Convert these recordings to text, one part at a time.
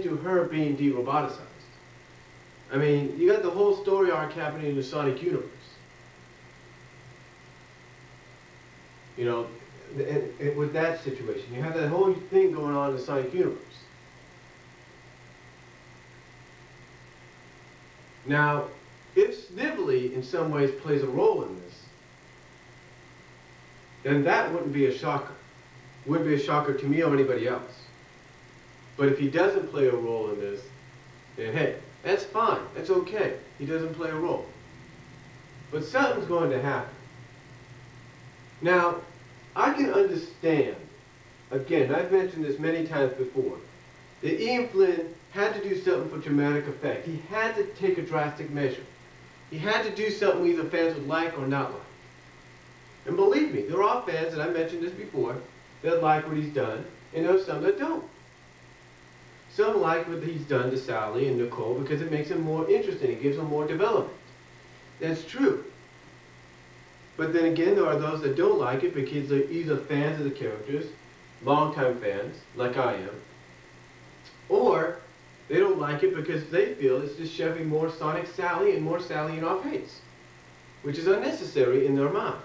to her being de-roboticized. I mean, you got the whole story arc happening in the Sonic universe. You know, and with that situation, you have that whole thing going on in the Sonic universe. Now, if Snively in some ways plays a role in this, then that wouldn't be a shocker. Wouldn't be a shocker to me or anybody else. But if he doesn't play a role in this, then hey, that's fine. That's okay. He doesn't play a role. But something's going to happen. Now, I can understand, again, I've mentioned this many times before, that Ian Flynn had to do something for dramatic effect. He had to take a drastic measure. He had to do something either fans would like or not like. And believe me, there are fans, and I mentioned this before, that like what he's done, and there are some that don't. Some like what he's done to Sally and Nicole because it makes them more interesting. It gives them more development. That's true. But then again, there are those that don't like it because they're either fans of the characters, longtime fans, like I am, or they don't like it because they feel it's just shoving more Sonic Sally and more Sally in our face, which is unnecessary in their minds.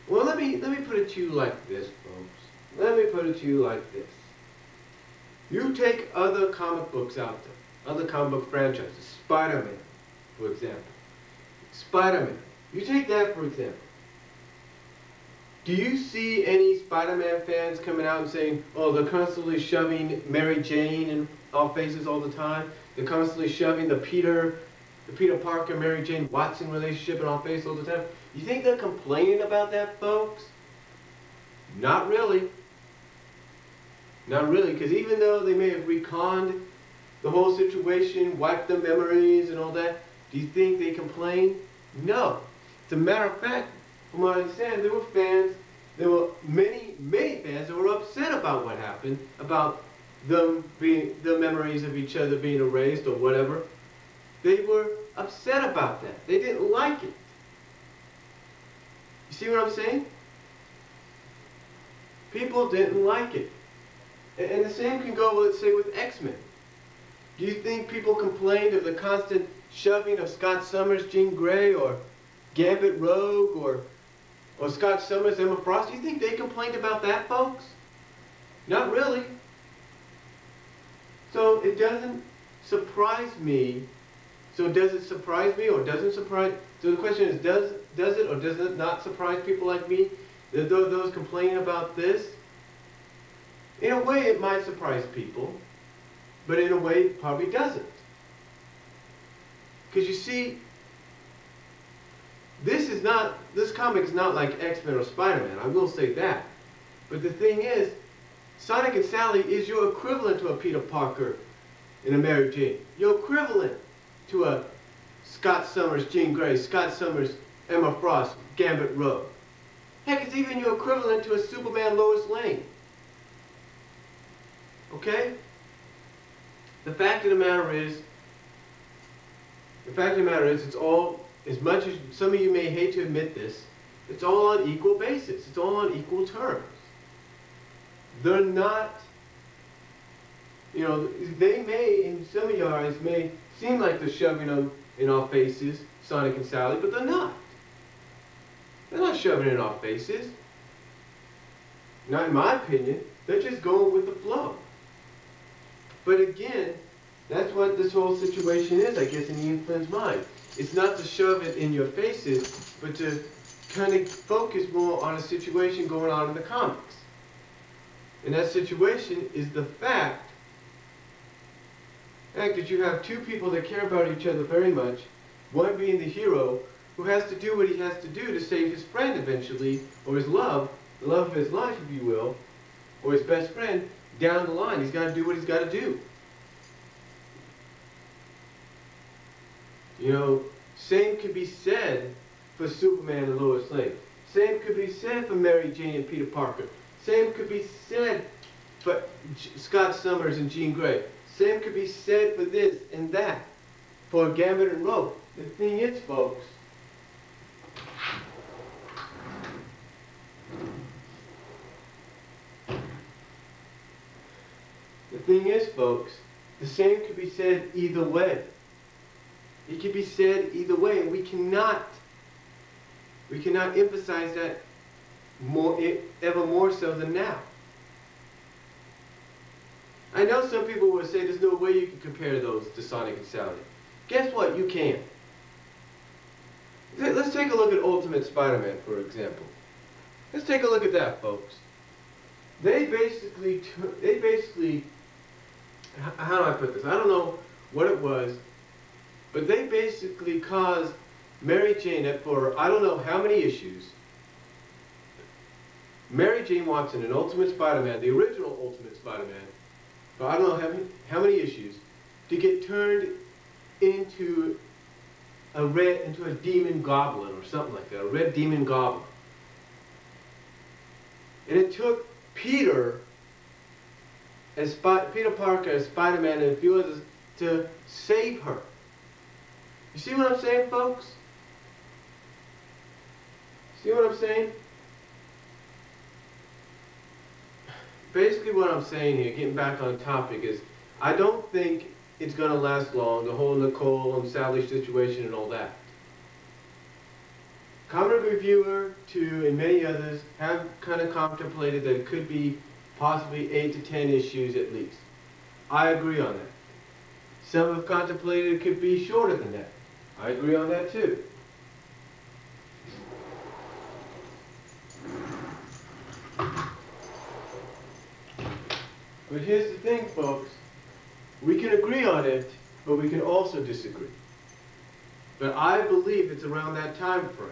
Well, let me put it to you like this, folks. Let me put it to you like this. You take other comic books out there, other comic book franchises, Spider-Man, for example. Spider-Man. You take that, for example. Do you see any Spider-Man fans coming out and saying, oh, they're constantly shoving Mary Jane in our faces all the time? They're constantly shoving the Peter Parker, Mary Jane Watson relationship in our face all the time? You think they're complaining about that, folks? Not really. Not really, because even though they may have reconned the whole situation, wiped the memories and all that, do you think they complain? No. As a matter of fact, from what I understand, there were many fans that were upset about what happened, about the memories of each other being erased or whatever. They were upset about that. They didn't like it. You see what I'm saying? People didn't like it. And the same can go, let's say, with X-Men. Do you think people complained of the constant shoving of Scott Summers, Jean Grey, or Gambit Rogue, or Scott Summers, Emma Frost? Do you think they complained about that, folks? Not really. So it doesn't surprise me. So does it surprise me or doesn't surprise? So the question is, does it or does it not surprise people like me? Those complaining about this? In a way, it might surprise people, but in a way, it probably doesn't. Because you see, this comic is not like X-Men or Spider-Man, I will say that. But the thing is, Sonic and Sally is your equivalent to a Peter Parker and a Mary Jane. Your equivalent to a Scott Summers, Jean Grey, Scott Summers, Emma Frost, Gambit Rogue. Heck, it's even your equivalent to a Superman Lois Lane. Okay? The fact of the matter is, it's all, as much as some of you may hate to admit this, it's all on equal basis. It's all on equal terms. They're not, they may, in some of your eyes, may seem like they're shoving them in our faces, Sonic and Sally, but they're not. They're not shoving it in our faces. Not in my opinion. They're just going with the flow. But again, that's what this whole situation is, I guess, in Ian Flynn's mind. It's not to shove it in your faces, but to kind of focus more on a situation going on in the comics. And that situation is the fact that you have two people that care about each other very much, one being the hero, who has to do what he has to do to save his friend eventually, or his love, the love of his life, if you will, or his best friend, down the line. He's got to do what he's got to do. Same could be said for Superman and Lois Lane. Same could be said for Mary Jane and Peter Parker. Same could be said for Scott Summers and Jean Grey. Same could be said for this and that, for Gambit and Rogue. The thing is, folks, thing is, folks, the same could be said either way. It could be said either way, and we cannot emphasize that ever more so than now. I know some people will say there's no way you can compare those to Sonic and Sally. Guess what? You can. Let's take a look at Ultimate Spider-Man, for example. Let's take a look at that, folks. They basically, how do I put this? I don't know what it was, but they basically caused Mary Jane for I don't know how many issues. Mary Jane Watson in Ultimate Spider-Man, the original Ultimate Spider-Man, for I don't know how many issues, to get turned into a demon goblin or something like that, a red demon goblin. And it took Peter Parker as Spider-Man and a few others to save her. You see what I'm saying, folks? See what I'm saying? Basically what I'm saying here, getting back on topic, is I don't think it's going to last long, the whole Nicole and Sally situation and all that. Comic Reviewer 2 and many others have kind of contemplated that it could be possibly 8 to 10 issues at least. I agree on that. Some have contemplated it could be shorter than that. I agree on that too. But here's the thing, folks. We can agree on it, but we can also disagree. But I believe it's around that time frame.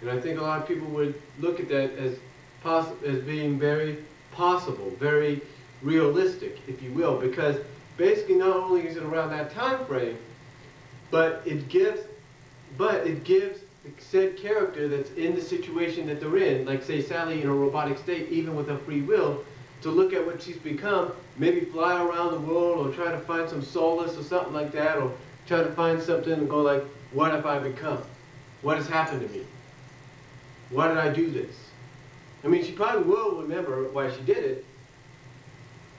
And I think a lot of people would look at that as being very possible, very realistic, if you will, because basically not only is it around that time frame, but it gives the said character that's in the situation that they're in, like say Sally in a robotic state, even with her free will, to look at what she's become, maybe fly around the world or try to find some solace or something like that, or try to find something and go like, what have I become? What has happened to me? Why did I do this? I mean, she probably will remember why she did it,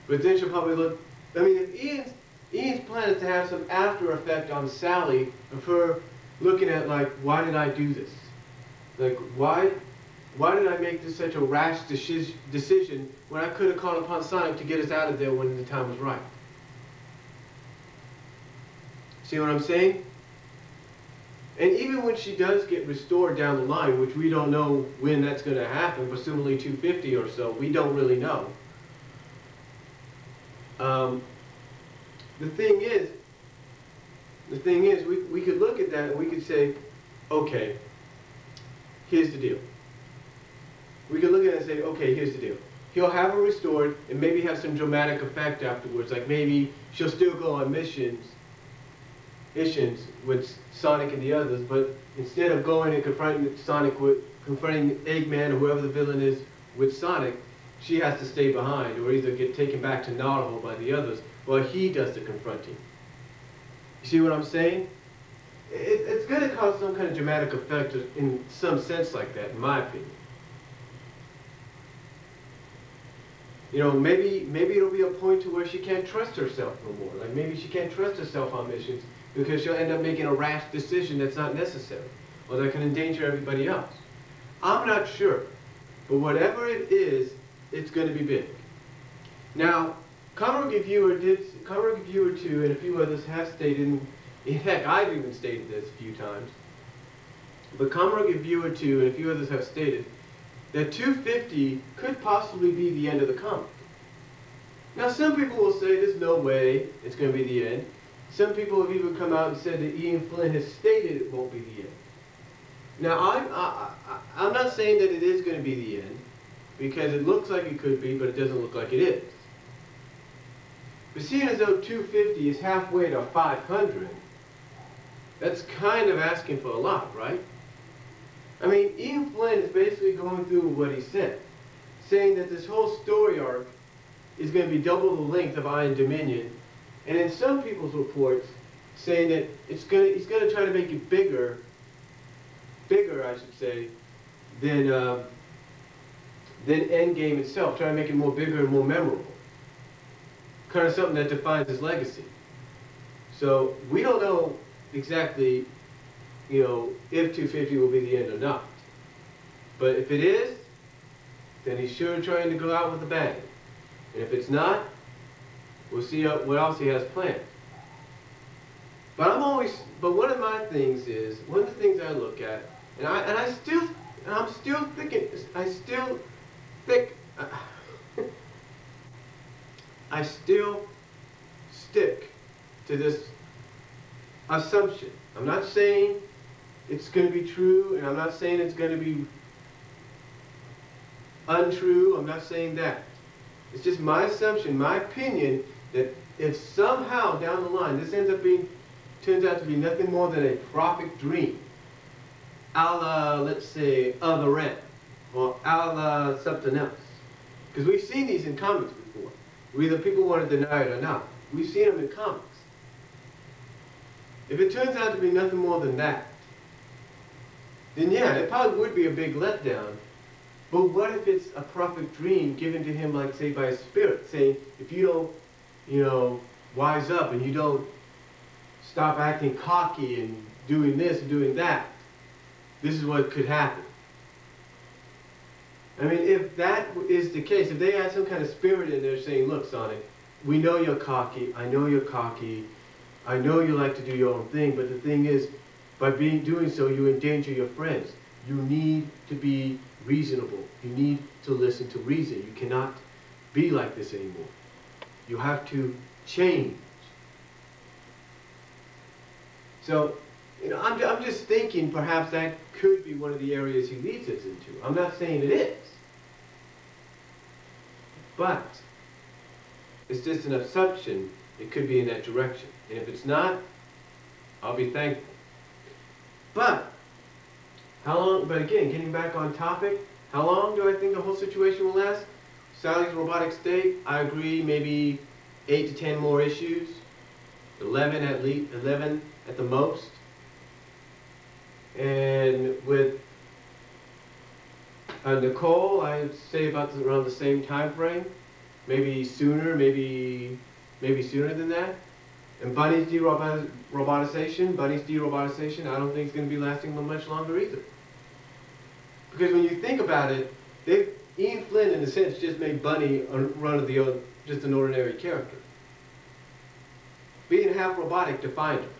but then she'll probably look, I mean, if Ian's plan is to have some after effect on Sally of her looking at like, why did I do this? Like, why did I make this such a rash decision when I could have called upon Sonic to get us out of there when the time was right? See what I'm saying? And even when she does get restored down the line, which we don't know when that's going to happen, presumably 250 or so, we don't really know. The thing is, we could look at that and we could say, okay, here's the deal. We could look at it and say, okay, here's the deal. He'll have her restored and maybe have some dramatic effect afterwards, like maybe she'll still go on missions with Sonic and the others, but instead of going and confronting Eggman or whoever the villain is with Sonic, she has to stay behind or either get taken back to Narwhal by the others, while he does the confronting. You see what I'm saying? It's going to cause some kind of dramatic effect in some sense like that, in my opinion. You know, maybe it'll be a point to where she can't trust herself no more. Like maybe she can't trust herself on missions because she'll end up making a rash decision that's not necessary or that can endanger everybody else. I'm not sure, but whatever it is, it's going to be big. Now, Comic Reviewer 2 and a few others have stated, in fact, I've even stated this a few times, but Comic Reviewer 2 and a few others have stated that 250 could possibly be the end of the comic. Now, some people will say there's no way it's going to be the end. Some people have even come out and said that Ian Flynn has stated it won't be the end. Now, I'm not saying that it is going to be the end, because it looks like it could be, but it doesn't look like it is. But seeing as though 250 is halfway to 500, that's kind of asking for a lot, right? I mean, Ian Flynn is basically going through what he said, saying that this whole story arc is going to be double the length of Iron Dominion, and in some people's reports, saying that he's going to try to make it bigger, I should say, than Endgame itself, try to make it more bigger and more memorable. kind of something that defines his legacy. So we don't know exactly, you know, if 250 will be the end or not. But if it is, then he's sure trying to go out with a bang. And if it's not, we'll see what else he has planned. But one of my things is, one of the things I look at, and I'm still thinking, I still stick to this assumption. I'm not saying it's going to be true, and I'm not saying it's going to be untrue. I'm not saying that. It's just my assumption, my opinion, that if somehow down the line this turns out to be nothing more than a prophet dream, a la, let's say, Other End, or a la something else. Because we've seen these in comics before. Whether people want to deny it or not. We've seen them in comics. If it turns out to be nothing more than that, then yeah, it probably would be a big letdown. But what if it's a prophet dream given to him, like, say, by a spirit, saying, if you don't, you know, wise up and you don't stop acting cocky and doing this and doing that, this is what could happen. I mean, if that is the case, if they had some kind of spirit in there saying, look, Sonic, we know you're cocky, I know you're cocky, I know you like to do your own thing, but the thing is, by doing so, you endanger your friends. You need to be reasonable. You need to listen to reason. You cannot be like this anymore. You have to change. So, you know, I'm just thinking perhaps that could be one of the areas he leads us into. I'm not saying it is. But it's just an assumption it could be in that direction. And if it's not, I'll be thankful. But how long, but again, getting back on topic, how long do I think the whole situation will last? Sally's robotic state, I agree, maybe 8 to 10 more issues. 11 at least, 11 at the most. And with Nicole, I'd say about around the same time frame. Maybe sooner, maybe sooner than that. And Bunny's de-roboticization, I don't think it's going to be lasting much longer either. Because when you think about it, Ian Flynn, in a sense, just made Bunny just an ordinary character. Being half robotic defined her.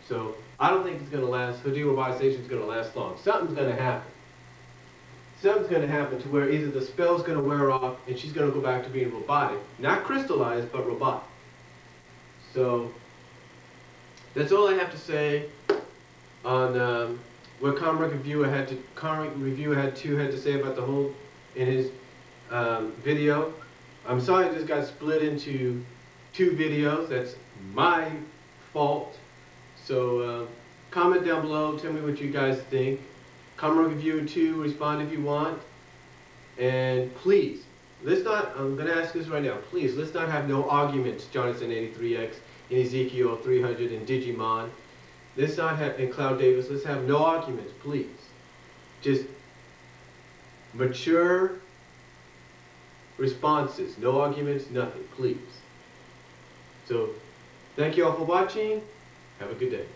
So I don't think it's going to last, her de-robotization is going to last long. Something's going to happen. Something's going to happen to where either the spell's going to wear off and she's going to go back to being robotic. Not crystallized, but robotic. So that's all I have to say on what Comic Reviewer had to say about the whole in his video. I'm sorry this got split into 2 videos. That's my fault. So comment down below. Tell me what you guys think. Comic Reviewer 2. Respond if you want. And please, let's not. I'm going to ask this right now. Please, let's not have no arguments. Jonathan 83X. In Ezekiel 300 and Digimon. Let's not have, in Cloud Davis, let's have no arguments, please. Just mature responses. No arguments, nothing, please. So, thank you all for watching. Have a good day.